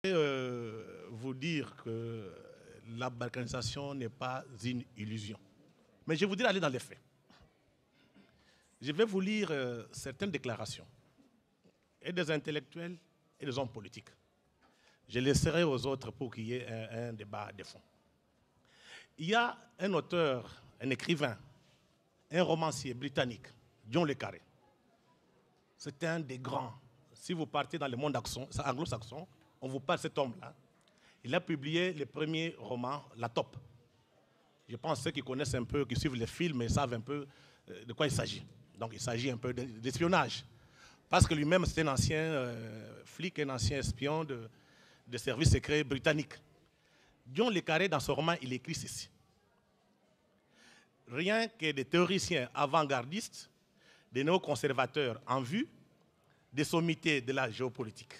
Vous dire que la balkanisation n'est pas une illusion. Mais je voudrais aller dans les faits. Je vais vous lire certaines déclarations, et des intellectuels et des hommes politiques. Je laisserai aux autres pour qu'il y ait un débat de fond. Il y a un auteur, un écrivain, un romancier britannique, John le Carré. C'est un des grands. Si vous partez dans le monde anglo-saxon, on vous parle de cet homme-là. Il a publié le premier roman, La Taupe. Je pense que ceux qui connaissent un peu, qui suivent les films, ils savent un peu de quoi il s'agit. Donc il s'agit un peu d'espionnage. Parce que lui-même, c'est un ancien flic, un ancien espion de services secrets britanniques. John le Carré, dans ce roman, il écrit ceci. Rien que des théoriciens avant-gardistes, des néoconservateurs en vue, des sommités de la géopolitique.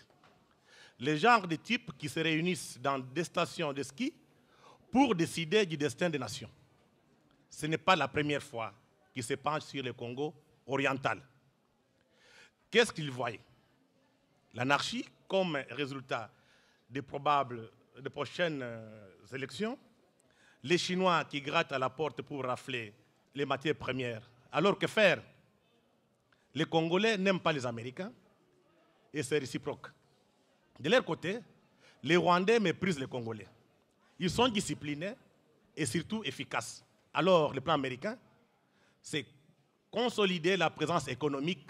Le genre de types qui se réunissent dans des stations de ski pour décider du destin des nations. Ce n'est pas la première fois qu'ils se penchent sur le Congo oriental. Qu'est-ce qu'ils voyaient? L'anarchie comme résultat des prochaines élections, les Chinois qui grattent à la porte pour rafler les matières premières. Alors que faire? Les Congolais n'aiment pas les Américains et c'est réciproque. De leur côté, les Rwandais méprisent les Congolais. Ils sont disciplinés et surtout efficaces. Alors, le plan américain, c'est consolider la présence économique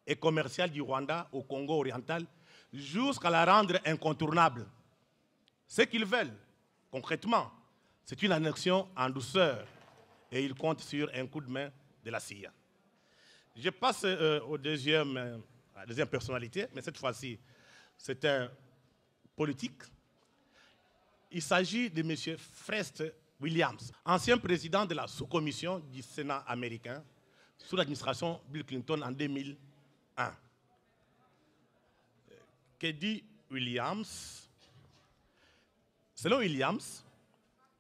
et commerciale du Rwanda au Congo oriental jusqu'à la rendre incontournable. Ce qu'ils veulent, concrètement, c'est une annexion en douceur et ils comptent sur un coup de main de la CIA. Je passe à la deuxième personnalité, mais cette fois-ci, c'est un politique. Il s'agit de M. Frest Williams, ancien président de la sous-commission du Sénat américain sous l'administration Bill Clinton en 2001. Que dit Williams? Selon Williams,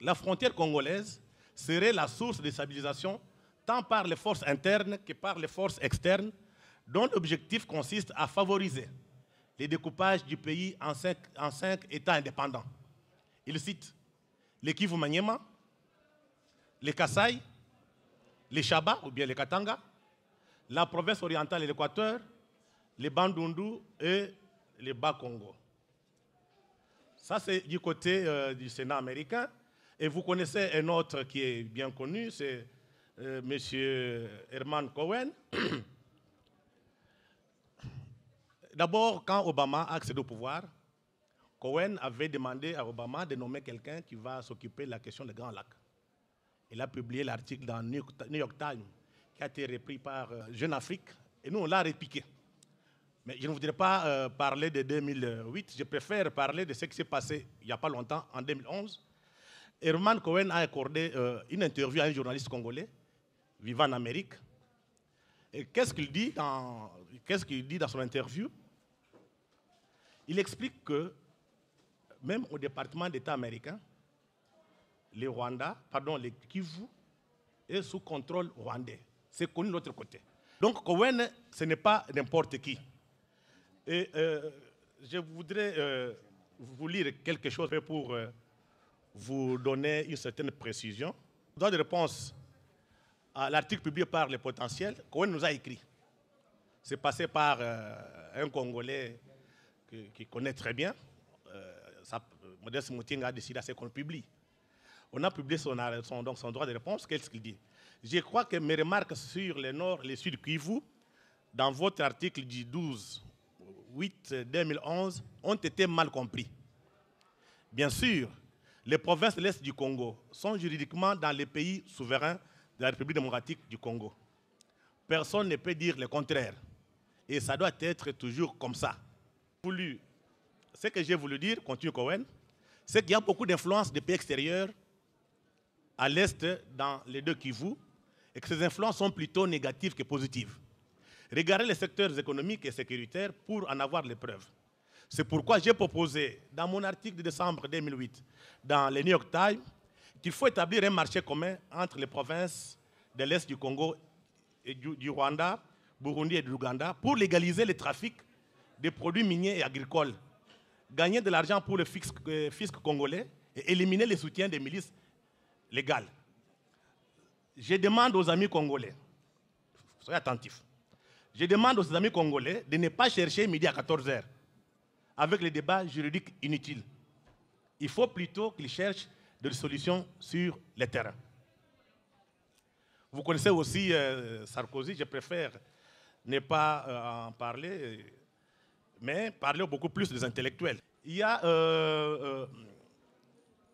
la frontière congolaise serait la source de stabilisation tant par les forces internes que par les forces externes, dont l'objectif consiste à favoriser le découpage du pays en cinq États indépendants. Il cite les Kivu-Maniema, les Kasaï, les Chaba ou bien les Katanga, la province orientale et l'Équateur, les Bandundu et les Bas-Congo. Ça, c'est du côté du Sénat américain. Et vous connaissez un autre qui est bien connu, c'est M. Herman Cohen. D'abord, quand Obama a accédé au pouvoir, Cohen avait demandé à Obama de nommer quelqu'un qui va s'occuper de la question des Grands Lacs. Il a publié l'article dans New York Times qui a été repris par Jeune Afrique et nous, on l'a répliqué. Mais je ne voudrais pas parler de 2008, je préfère parler de ce qui s'est passé il n'y a pas longtemps, en 2011. Herman Cohen a accordé une interview à un journaliste congolais vivant en Amérique. Et qu'est-ce qu'il dit dans son interview? Il explique que même au département d'État américain, les Kivu est sous contrôle rwandais. C'est connu de l'autre côté. Donc Cohen, ce n'est pas n'importe qui. Et je voudrais vous lire quelque chose pour vous donner une certaine précision. Droit de réponse à l'article publié par Les Potentiels, Cohen nous a écrit. C'est passé par un Congolais qui connaît très bien. Modeste Moutinga a décidé à ce qu'on le publie. On a publié son droit de réponse. Qu'est-ce qu'il dit? Je crois que mes remarques sur le nord et le sud Kivu, dans votre article du 12/8/2011, ont été mal compris. Bien sûr, les provinces de l'Est du Congo sont juridiquement dans les pays souverains de la République démocratique du Congo. Personne ne peut dire le contraire. Et ça doit être toujours comme ça. Ce que j'ai voulu dire, continue Cohen, c'est qu'il y a beaucoup d'influences des pays extérieurs à l'Est dans les deux Kivu et que ces influences sont plutôt négatives que positives. Regardez les secteurs économiques et sécuritaires pour en avoir les preuves. C'est pourquoi j'ai proposé, dans mon article de décembre 2008, dans le New York Times, qu'il faut établir un marché commun entre les provinces de l'Est du Congo et du Rwanda, Burundi et de l'Ouganda pour légaliser le trafic des produits miniers et agricoles gagner de l'argent pour le fisc congolais et éliminer les soutiens des milices légales. Je demande aux amis congolais, soyez attentifs, je demande aux amis congolais de ne pas chercher midi à 14 h avec les débats juridiques inutiles. Il faut plutôt qu'ils cherchent des solutions sur le terrain. Vous connaissez aussi Sarkozy, je préfère ne pas en parler, mais parler beaucoup plus des intellectuels. Il y a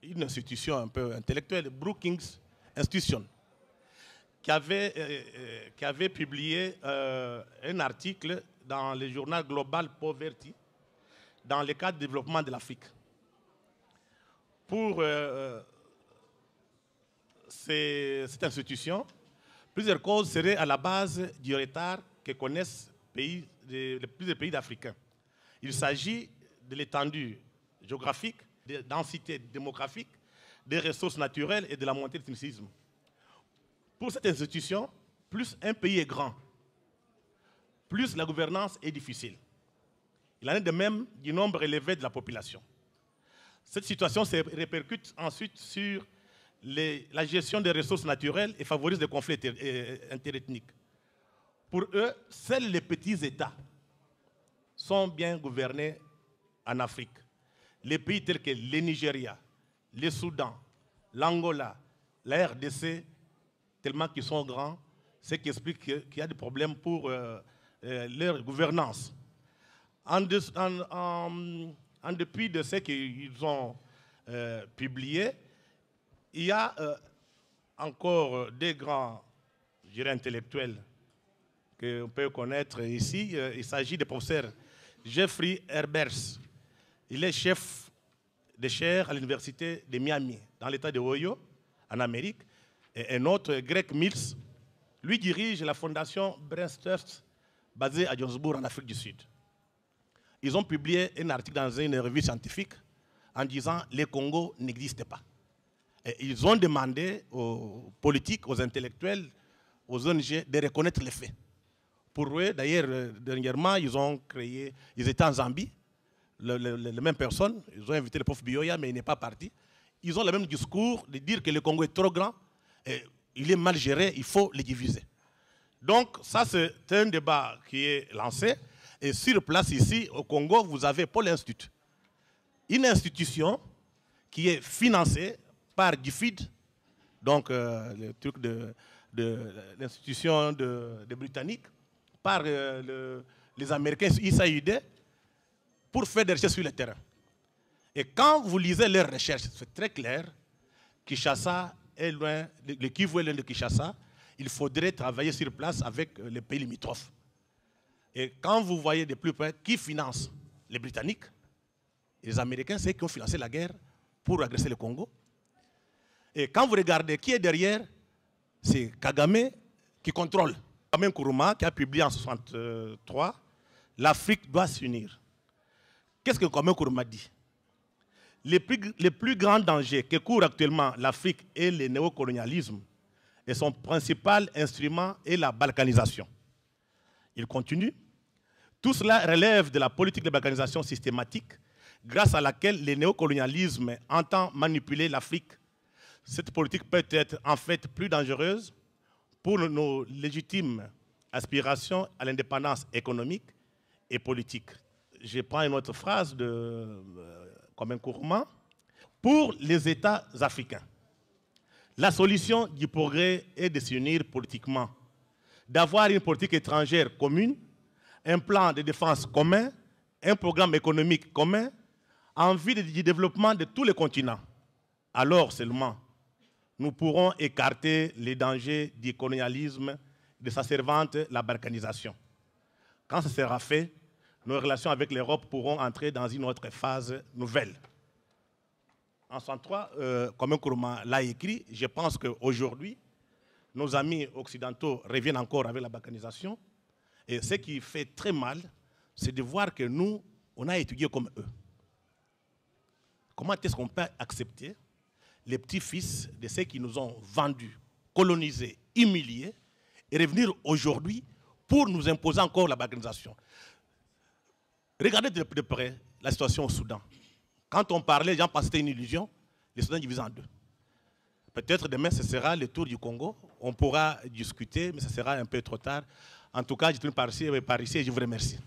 une institution un peu intellectuelle, Brookings Institution, qui avait publié un article dans le journal Global Poverty dans le cadre du développement de l'Afrique. Pour cette institution, plusieurs causes seraient à la base du retard que connaissent plusieurs pays africains. Il s'agit de l'étendue géographique, de la densité démographique, des ressources naturelles et de la montée du cynisme. Pour cette institution, plus un pays est grand, plus la gouvernance est difficile. Il en est de même du nombre élevé de la population. Cette situation se répercute ensuite sur la gestion des ressources naturelles et favorise les conflits interethniques. Pour eux, seuls les petits États sont bien gouvernés en Afrique. Les pays tels que le Nigeria, le Soudan, l'Angola, la RDC, tellement qu'ils sont grands, ce qui explique qu'il y a des problèmes pour leur gouvernance. En dépit de ce qu'ils ont publié, il y a encore des grands, je dirais, intellectuels qu'on peut connaître ici. Il s'agit du professeur Jeffrey Herbers. Il est chef de chaire à l'université de Miami, dans l'État de Ohio, en Amérique. Et un autre, Greg Mills, lui dirige la fondation Braintrust, basée à Johannesburg, en Afrique du Sud. Ils ont publié un article dans une revue scientifique en disant que le Congo n'existe pas. Et ils ont demandé aux politiques, aux intellectuels, aux ONG de reconnaître les faits. Pour eux, d'ailleurs, dernièrement, ils étaient en Zambie, les mêmes personnes, ils ont invité le prof Bioya, mais il n'est pas parti. Ils ont le même discours de dire que le Congo est trop grand, et il est mal géré, il faut le diviser. Donc, ça, c'est un débat qui est lancé. Et sur place ici, au Congo, vous avez Pôle Institut. Une institution qui est financée par DFID, donc le truc de l'institution des Britanniques, par les Américains, USAID, pour faire des recherches sur le terrain. Et quand vous lisez leurs recherches, c'est très clair, Kinshasa est loin, le Kivu est loin de Kinshasa, il faudrait travailler sur place avec les pays limitrophes. Et quand vous voyez de plus près qui finance les Britanniques, les Américains, c'est eux qui ont financé la guerre pour agresser le Congo. Et quand vous regardez qui est derrière, c'est Kagame qui contrôle. Kwame Nkrumah qui a publié en 1963, l'Afrique doit s'unir. Qu'est-ce que Kwame Nkrumah dit? Les plus grands dangers que court actuellement l'Afrique est le néocolonialisme et son principal instrument est la balkanisation. Il continue. Tout cela relève de la politique de balkanisation systématique grâce à laquelle le néocolonialisme entend manipuler l'Afrique. Cette politique peut être en fait plus dangereuse pour nos légitimes aspirations à l'indépendance économique et politique. Je prends une autre phrase de Kwame Nkrumah. Pour les États africains, la solution du progrès est de s'unir politiquement, d'avoir une politique étrangère commune, un plan de défense commun, un programme économique commun, en vue du développement de tous les continents. Alors seulement, nous pourrons écarter les dangers du colonialisme, de sa servante, la balkanisation. Quand ce sera fait, nos relations avec l'Europe pourront entrer dans une autre phase nouvelle. En 1963, Kwame Nkrumah l'a écrit, je pense qu'aujourd'hui, nos amis occidentaux reviennent encore avec la balkanisation. Et ce qui fait très mal, c'est de voir que nous, on a étudié comme eux. Comment est-ce qu'on peut accepter les petits-fils de ceux qui nous ont vendus, colonisés, humiliés, et revenir aujourd'hui pour nous imposer encore la balkanisation? Regardez de près la situation au Soudan. Quand on parlait, les gens pensaient que c'était une illusion, le Soudan divisé en deux. Peut-être demain, ce sera le tour du Congo. On pourra discuter, mais ce sera un peu trop tard. En tout cas, je termine par ici et je vous remercie.